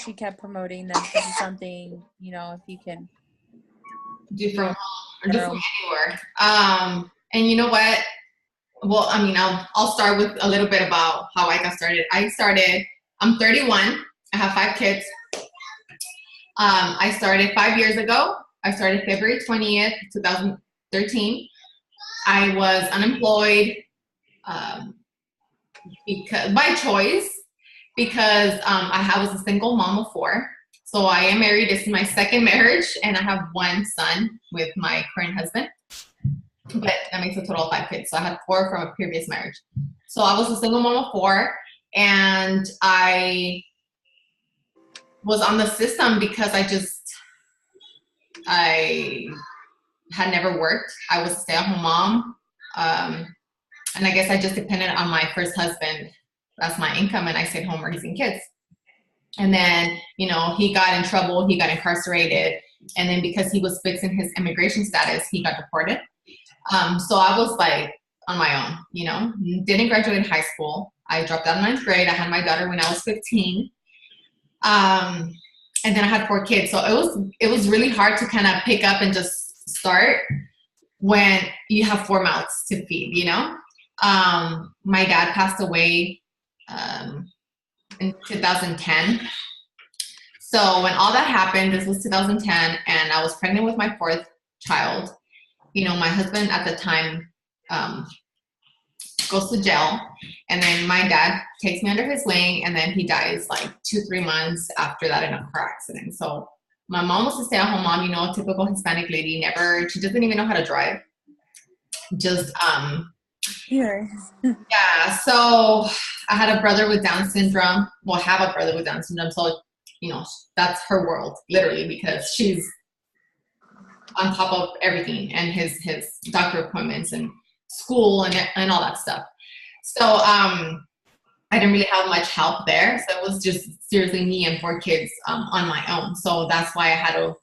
she kept promoting that this is something, you know, if you can do from home or do from anywhere. And you know what? Well, I mean, I'll start with a little bit about how I got started. I'm 31. I have 5 kids. I started 5 years ago. I started February 20th, 2013. I was unemployed because by choice, because I was a single mom of 4. So I am married. This is my 2nd marriage, and I have 1 son with my current husband. But that makes a total of 5 kids. So I had 4 from a previous marriage. So I was a single mom of 4, and I was on the system because I had never worked. I was a stay-at-home mom. And I guess I just depended on my first husband. That's my income, and I stayed home raising kids. And then, you know, he got in trouble. He got incarcerated. And then because he was fixing his immigration status, he got deported. So I was like on my own, you know, didn't graduate high school. I dropped out of 9th grade. I had my daughter when I was 15. And then I had 4 kids. So it was really hard to kind of pick up and just start when you have 4 mouths to feed, you know. My dad passed away in 2010. So when all that happened, this was 2010, and I was pregnant with my 4th child. You know, my husband at the time goes to jail, and then my dad takes me under his wing, and then he dies like 2-3 months after that in a car accident. So my mom was a stay-at-home mom, you know, typical Hispanic lady, she doesn't even know how to drive. Just yeah. So I had a brother with Down syndrome. Well, have a brother with Down syndrome. So, you know, that's her world, literally, because she's on top of everything, and his doctor appointments and school and all that stuff. So I didn't really have much help there. So it was just seriously me and 4 kids on my own. So that's why I had to,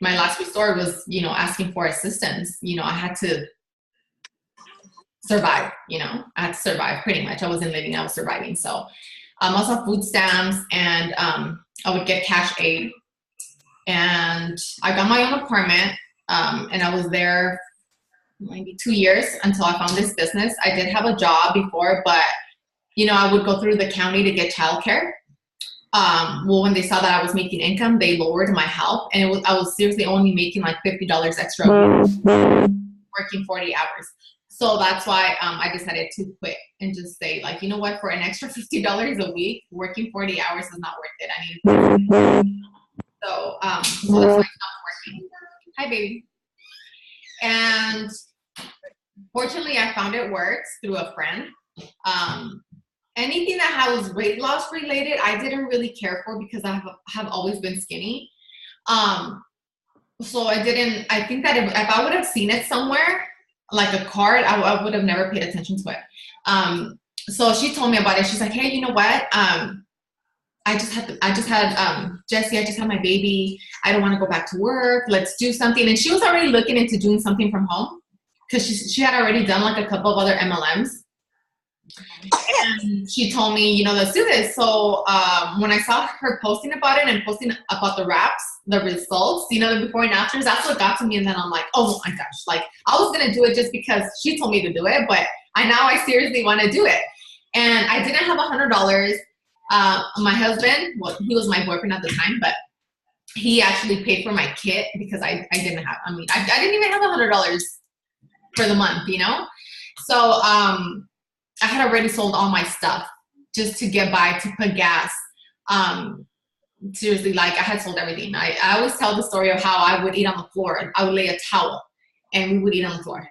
my last resort was, you know, asking for assistance. You know, I had to survive, you know, I had to survive pretty much. I wasn't living, I was surviving. So also food stamps, and I would get cash aid. And I got my own apartment, and I was there maybe 2 years until I found this business. I did have a job before, but, you know, I would go through the county to get childcare. Well, when they saw that I was making income, they lowered my help, and I was seriously only making like $50 extra a week, working 40 hours. So that's why I decided to quit and just say, like, you know what, for an extra $50 a week, working 40 hours is not worth it. I need to. So that's why I stopped working. Hi, baby. And fortunately, I found it works through a friend. Anything that was weight loss related, I didn't really care for because I have always been skinny. So I think that if I would have seen it somewhere, like a card, I would have never paid attention to it. So she told me about it. She's like, hey, you know what? I just had Jesse, I just had my baby. I don't want to go back to work. Let's do something. And she was already looking into doing something from home because she had already done like a couple of other MLMs. And she told me, you know, let's do this. So when I saw her posting about it and posting about the wraps, the results, you know, the before and afters, that's what got to me. And then I'm like, oh my gosh, like I was going to do it just because she told me to do it, but I seriously want to do it. And I didn't have $100. My husband, well, he was my boyfriend at the time, but he actually paid for my kit because I didn't have, I didn't even have $100 for the month, you know? So, I had already sold all my stuff just to get by, to put gas. Seriously, like I had sold everything. I always tell the story of how I would eat on the floor. I would lay a towel and we would eat on the floor.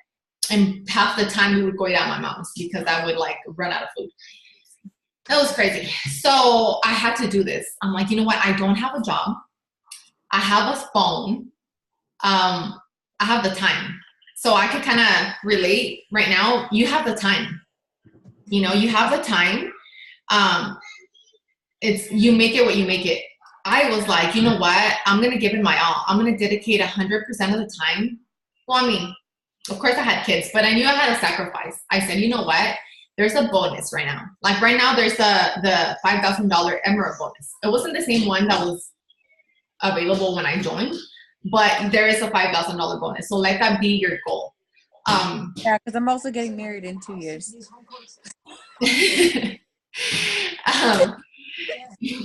And half the time we would go eat at my mom's because I would like run out of food. That was crazy. So I had to do this. I'm like, you know what? I don't have a job. I have a phone. I have the time. So I could kind of relate right now. You have the time. You know, you have the time. You make it what you make it. I was like, you know what? I'm going to give it my all. I'm going to dedicate 100% of the time. Well, I mean, of course I had kids, but I knew I had to sacrifice. I said, you know what? there's a bonus right now. Like right now, there's the $5,000 Emerald bonus. It wasn't the same one that was available when I joined, but there is a $5,000 bonus. So let that be your goal. Yeah, because I'm also getting married in 2 years.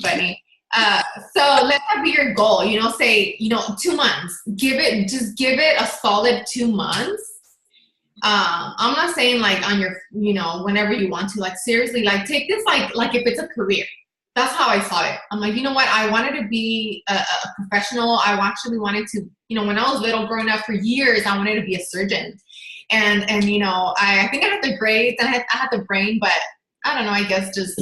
Funny. So let that be your goal. You know, say 2 months. Just give it a solid 2 months. I'm not saying like on your, whenever you want to, like seriously, like take this like if it's a career. That's how I saw it. I'm like, you know what? I wanted to be a professional. I actually wanted to, when I was little growing up for years, I wanted to be a surgeon. And I think I had the grades and I had the brain, but I don't know, I guess just,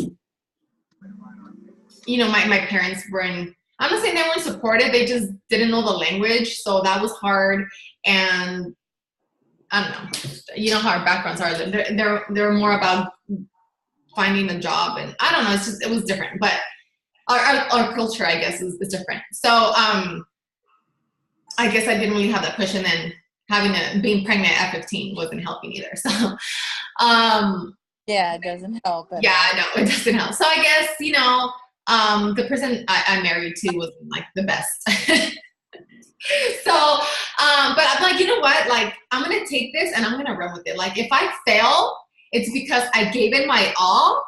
my parents weren't, I'm not saying they weren't supportive. They just didn't know the language. So that was hard. And I don't know, you know how our backgrounds are. They're more about finding a job, and I don't know. It was different, but our culture, I guess, is different. So I guess I didn't really have that push, and then being pregnant at 15 wasn't helping either. So yeah, it doesn't help. Yeah, no, it doesn't help. So I guess the person I married to wasn't like the best. So, but I'm like, you know what? Like, I'm going to take this and I'm going to run with it. Like, if I fail, it's because I gave it my all.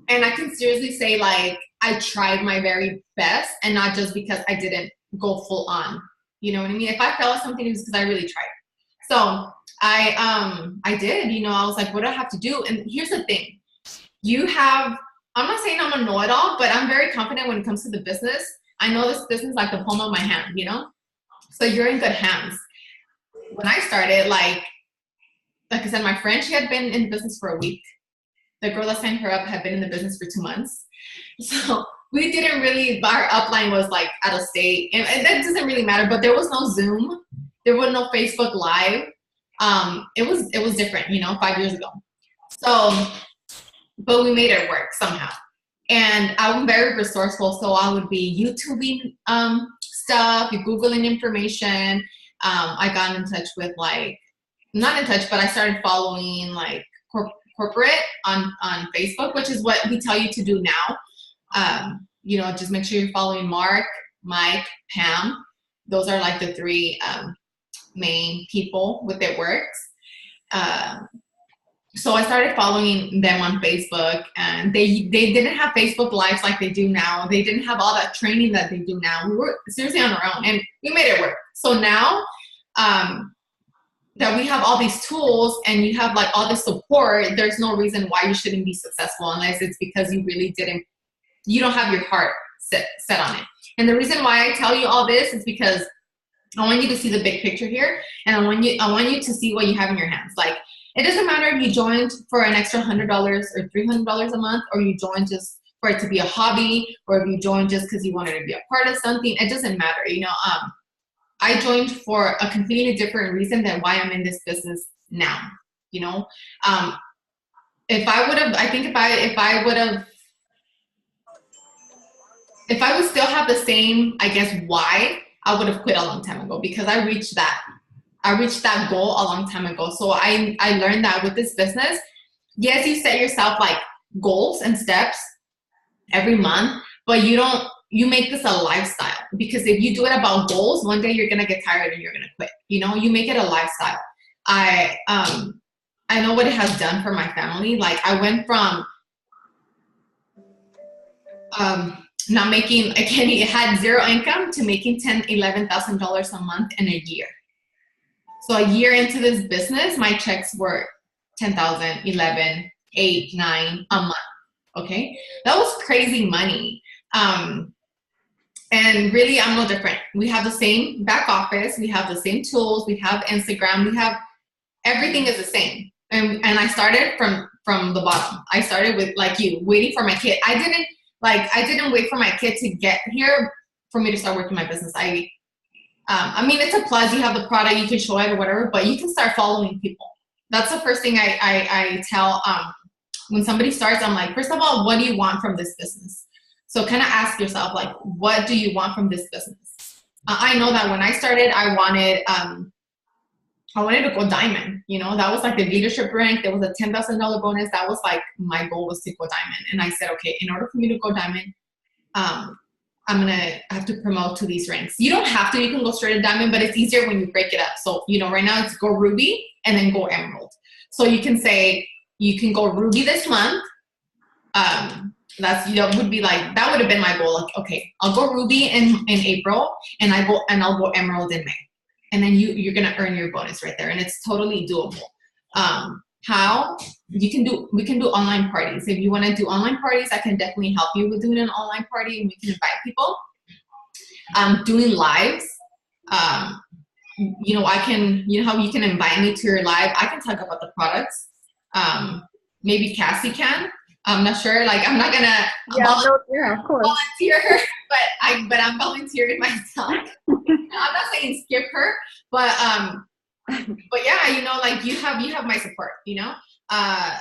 And I can seriously say, like, I tried my very best and not just because I didn't go full on. You know what I mean? If I fail at something, it's because I really tried. So I did, I was like, what do I have to do? And here's the thing. I'm not saying I'm a know-it-all, but I'm very confident when it comes to the business. I know this business like the palm of my hand, So you're in good hands. When I started, like I said, my friend, she had been in the business for a week. The girl that signed her up had been in the business for 2 months. So we didn't really, our upline was like out of state. And that doesn't really matter, but there was no Zoom. There was no Facebook Live. It was different, 5 years ago. So, but we made it work somehow. And I'm very resourceful. So I would be YouTubing stuff, Googling information. I got in touch with not in touch, but I started following like corporate on Facebook, which is what we tell you to do now. Just make sure you're following Mark, Mike, Pam. Those are like the 3 main people with It Works. So I started following them on Facebook, and they didn't have Facebook Lives like they do now. They didn't have all that training that they do now. We were seriously on our own, and we made it work. So now that we have all these tools and you have like all this support, there's no reason why you shouldn't be successful unless it's because you don't have your heart set on it. And the reason why I tell you all this is because I want you to see the big picture here, and I want you to see what you have in your hands. Like, it doesn't matter if you joined for an extra $100 or $300 a month, or you joined just for it to be a hobby, or if you joined just because you wanted to be a part of something. It doesn't matter. I joined for a completely different reason than why I'm in this business now. If I would still have the same, I guess, why, I would have quit a long time ago, because I reached that goal a long time ago. So I learned that with this business, yes, you set yourself like goals and steps every month, but you make this a lifestyle, because if you do it about goals, one day you're going to get tired and you're going to quit. You make it a lifestyle. I know what it has done for my family. Like, I went from not making, again, it had zero income to making $10,000, $11,000 a month in a year. So a year into this business, my checks were $10,000, $11,000, $8,000, $9,000 a month. Okay, that was crazy money. And really, I'm no different. We have the same back office. We have the same tools. We have Instagram. We have everything is the same. And I started from the bottom. I started with, like you, waiting for my kid. I didn't wait for my kid to get here for me to start working my business. I mean, it's a plus. You have the product, you can show it or whatever, but you can start following people. That's the first thing I tell when somebody starts. I'm like, first of all, what do you want from this business? So kind of ask yourself, like, what do you want from this business? I know that when I started, I wanted I wanted to go diamond, you know, that was like the leadership rank. There was a $10,000 bonus. That was like, my goal was to go diamond. And I said, okay, in order for me to go diamond, I'm gonna have to promote to these ranks. You don't have to, you can go straight to diamond, but it's easier when you break it up. So, you know, right now it's go ruby and then go emerald. So you can say, you can go ruby this month. That's, you know, would be like, that would have been my goal. Like, okay, I'll go ruby in April and I'll go emerald in May. And then you're gonna earn your bonus right there. And it's totally doable. How we can do online parties. If you want to do online parties, I can definitely help you with doing an online party, and we can invite people. Doing lives, you know, I can, you know how you can invite me to your live, I can talk about the products. Maybe Cassie can. I'm not sure, like, I'm not gonna of course. volunteer her, but I'm volunteering myself. I'm not saying skip her, but yeah, you know, like you have my support, you know, and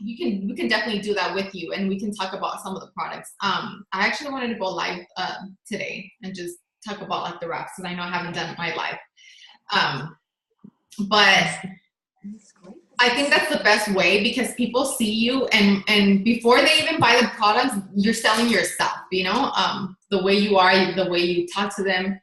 we can definitely do that with you, and we can talk about some of the products. I actually wanted to go live today and just talk about like the wraps, because I know I haven't done my live, but I think that's the best way, because people see you, and before they even buy the products, you're selling yourself, you know, the way you are, the way you talk to them.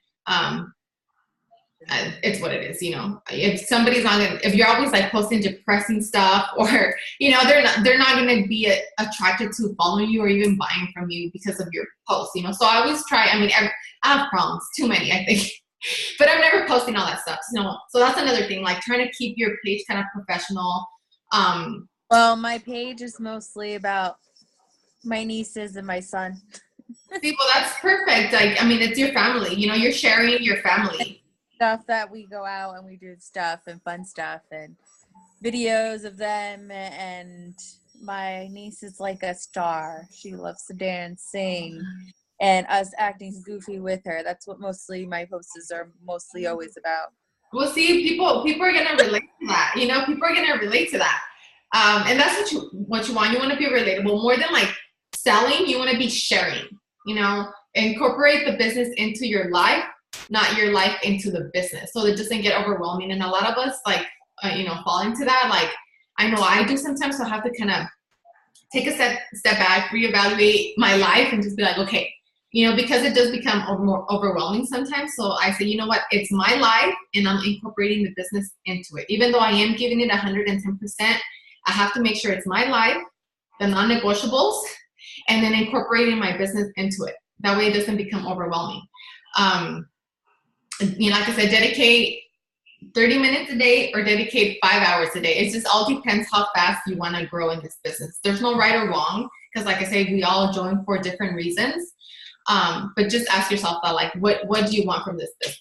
It's what it is, you know. If somebody's not gonna, if you're always like posting depressing stuff, or, you know, they're not gonna be attracted to following you or even buying from you because of your posts, you know. So I always try, I mean, I have problems, too many, I think. But I'm never posting all that stuff, you know. So that's another thing, like trying to keep your page kind of professional. Well, my page is mostly about my nieces and my son. See, well, that's perfect. Like, I mean, it's your family, you know, you're sharing your family. Stuff that we go out and we do stuff and fun stuff and videos of them. And my niece is like a star. She loves to dance, sing, and us acting goofy with her. That's what mostly my posts are mostly always about. Well, see, people are gonna relate to that. You know, people are gonna relate to that, and that's what you want. You want to be relatable more than like selling. You want to be sharing. You know, incorporate the business into your life, not your life into the business, so it doesn't get overwhelming. And a lot of us, like, you know, fall into that. Like, I know I do sometimes, so I have to kind of take a step back, reevaluate my life, and just be like, okay. You know, because it does become more overwhelming sometimes. So I say, you know what, it's my life, and I'm incorporating the business into it. Even though I am giving it 110%, I have to make sure it's my life, the non-negotiables, and then incorporating my business into it. That way it doesn't become overwhelming. You know, like I said, dedicate 30 minutes a day or dedicate 5 hours a day. It just all depends how fast you want to grow in this business. There's no right or wrong, because like I say, we all join for different reasons. But just ask yourself that, like, what do you want from this business?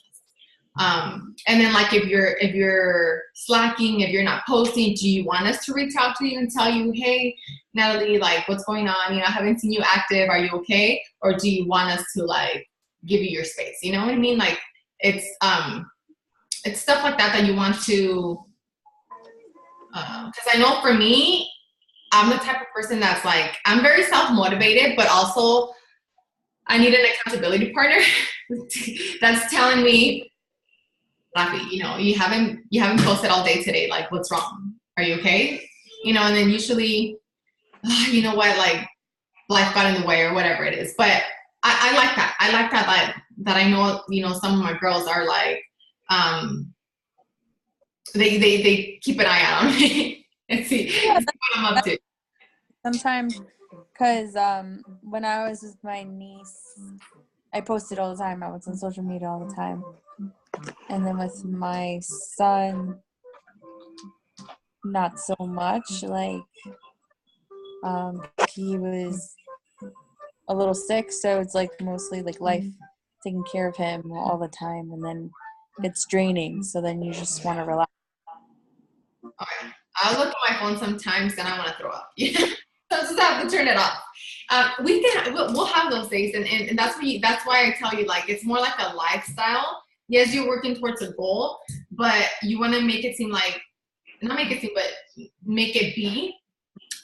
And then, like, if you're slacking, if you're not posting, do you want us to reach out to you and tell you, hey, Natalie, like, what's going on? You know, I haven't seen you active. Are you okay? Or do you want us to, like, give you your space? You know what I mean? Like, it's stuff like that you want to, because I know for me, I'm the type of person that's like, I'm very self-motivated, but also I need an accountability partner that's telling me, Rafi, you know, you haven't posted all day today. Like, what's wrong? Are you okay? You know, and then usually, you know what, like, life got in the way or whatever it is. But I like that. I like that I know, you know, some of my girls are like, they keep an eye out on me and see what I'm up to. Sometimes, because when I was with my niece, I posted all the time. I was on social media all the time. And then with my son, not so much. Like, he was a little sick, so it's like mostly like life, taking care of him all the time, and then it's draining. So then you just want to relax. Okay. I'll look at my phone sometimes and I want to throw up. So I just have to turn it off. We'll have those days, and that's why I tell you, like, it's more like a lifestyle. Yes, you're working towards a goal, but you want to make it seem like, not make it seem, but make it be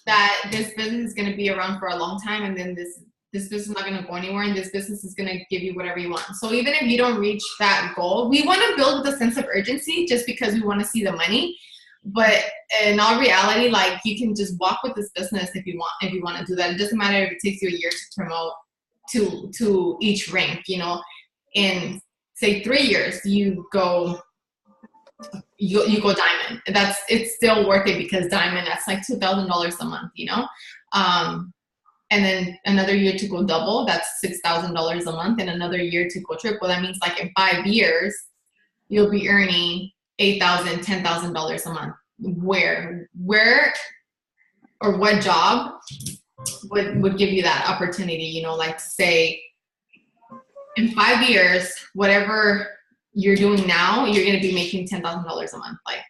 that this business is going to be around for a long time, and then this this business is not going to go anywhere, and this business is going to give you whatever you want. So even if you don't reach that goal, we want to build with a sense of urgency just because we want to see the money. But in all reality, like, you can just walk with this business if you want to do that. It doesn't matter if it takes you a year to promote to each rank, you know. In say 3 years, you go diamond. It's still worth it, because diamond, that's like $2,000 a month, you know. And then another year to go double, that's $6,000 a month, and another year to go triple. That means like in 5 years, you'll be earning $8,000, $10,000 a month. Where or what job would give you that opportunity? You know, like, say in 5 years, whatever you're doing now, you're going to be making $10,000 a month. Like,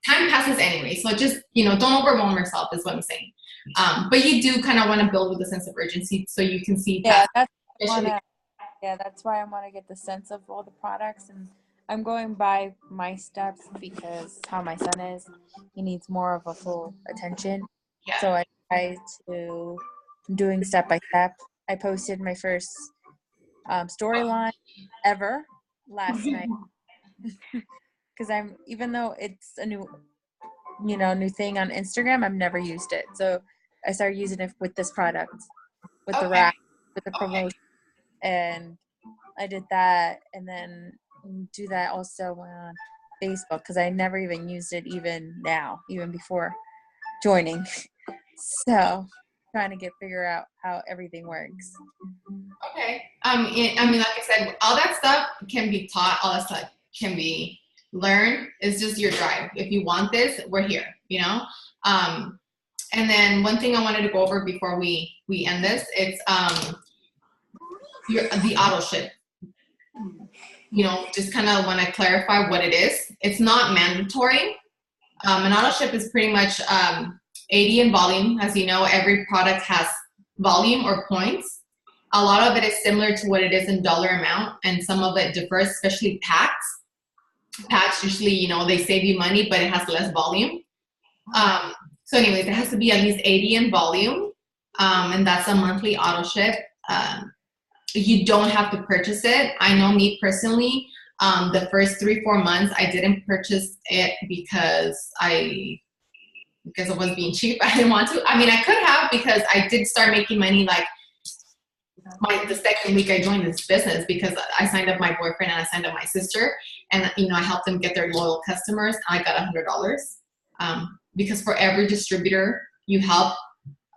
time passes anyway, so just, you know, don't overwhelm yourself is what I'm saying. But you do kind of want to build with a sense of urgency, so you can see that. That's why I want to get the sense of all the products, and I'm going by my steps because how my son is, he needs more of a full attention. Yeah. So I try to doing step by step. I posted my first storyline ever last night because even though it's a new thing on Instagram, I've never used it. So I started using it with this product, with the wrap, with the promotion, and I did that, and then do that also on Facebook because I never even used it even before joining. So trying to figure out how everything works. Okay. I mean, like I said, all that stuff can be taught, all that stuff can be learned. It's just your drive. If you want this, we're here, you know? And then one thing I wanted to go over before we end this, it's the auto ship. You know, just kind of want to clarify what it is. It's not mandatory. An auto ship is pretty much 80 in volume. As you know, every product has volume or points. A lot of it is similar to what it is in dollar amount, and some of it differs, especially packs. Packs usually, you know, they save you money, but it has less volume. So anyways, it has to be at least 80 in volume, and that's a monthly auto ship. You don't have to purchase it. I know me personally, the first 3-4 months, I didn't purchase it because it was being cheap. I didn't want to. I mean, I could have, because I did start making money like the second week I joined this business, because I signed up my boyfriend and I signed up my sister, and you know, I helped them get their loyal customers. I got $100 because for every distributor you help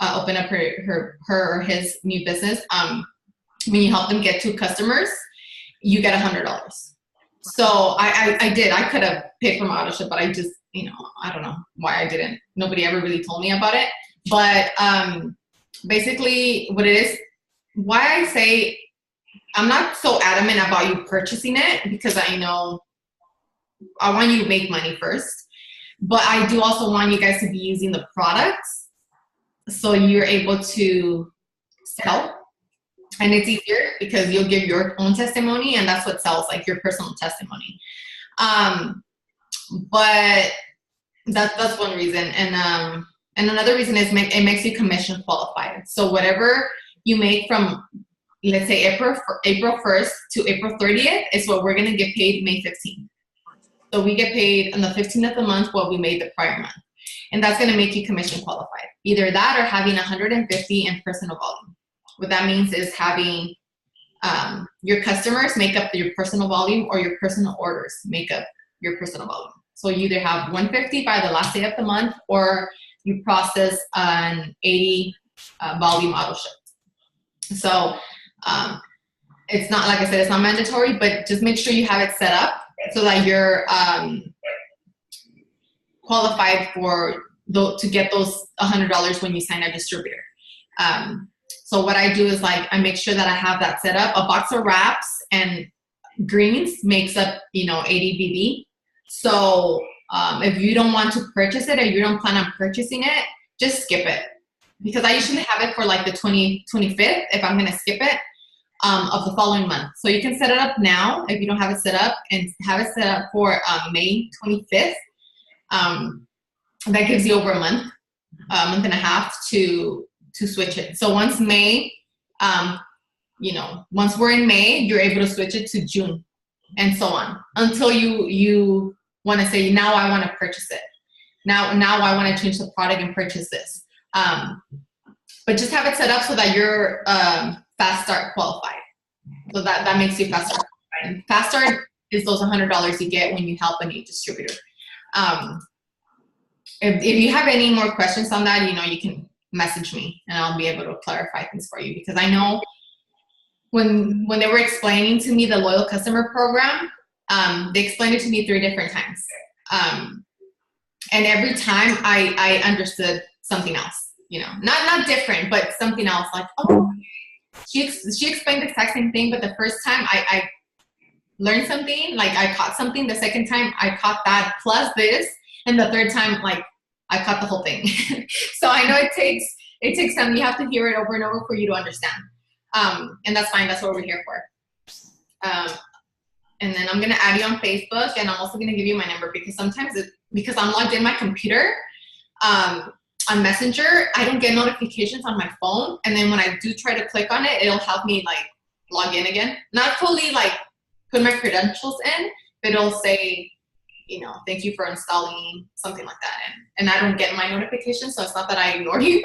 open up her or his new business, when you help them get 2 customers, you get $100. So I did. I could have paid for my auto ship, but I just, you know, I don't know why I didn't. Nobody ever really told me about it. But basically what it is, why I say I'm not so adamant about you purchasing it, because I know I want you to make money first. But I do also want you guys to be using the products so you're able to sell. And it's easier because you'll give your own testimony, and that's what sells, like your personal testimony. But that's one reason. And another reason is it makes you commission qualified. So whatever you make from, let's say, April 1st to April 30th is what we're going to get paid May 15th. So we get paid on the 15th of the month what we made the prior month. And that's going to make you commission qualified. Either that or having 150 in personal volume. What that means is having your customers make up your personal volume, or your personal orders make up your personal volume. So you either have 150 by the last day of the month, or you process an 80 volume auto ship. So it's not, like I said, it's not mandatory, but just make sure you have it set up so that you're qualified to get those $100 when you sign a distributor. So what I do is, like, I make sure that I have that set up. A box of wraps and greens makes up, you know, 80 BB. So if you don't want to purchase it, or you don't plan on purchasing it, just skip it. Because I usually have it for like the 25th if I'm going to skip it of the following month. So you can set it up now if you don't have it set up, and have it set up for May 25th. That gives you over a month and a half to switch it. So once May You know, once we're in May, you're able to switch it to June, and so on until you want to say, now I want to purchase it. Now I want to change the product and purchase this. But just have it set up so that you're Fast Start qualified. So that makes you Fast Start qualified. And Fast Start is those $100 you get when you help a new distributor. If you have any more questions on that, you know, you can message me and I'll be able to clarify things for you, because I know when they were explaining to me the loyal customer program, they explained it to me 3 different times. And every time I understood something else, you know, not different, but something else, like, oh, she explained the exact same thing, but the first time I learned something, like I caught something, the second time I caught that plus this, and the third time, like, I caught the whole thing. So I know it takes time. You have to hear it over and over for you to understand. And that's fine. That's what we're here for. And then I'm going to add you on Facebook, and I'm also going to give you my number, because sometimes because I'm logged in my computer, on Messenger, I don't get notifications on my phone. And then when I do try to click on it, it'll help me like log in again. Not fully like put my credentials in, but it'll say, you know, thank you for installing, something like that. And I don't get my notifications, so it's not that I ignore you.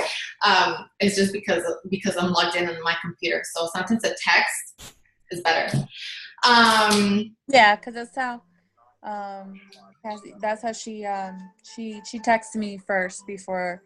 It's just because I'm logged in on my computer. So sometimes a text is better. Yeah, because that's how she texted me first before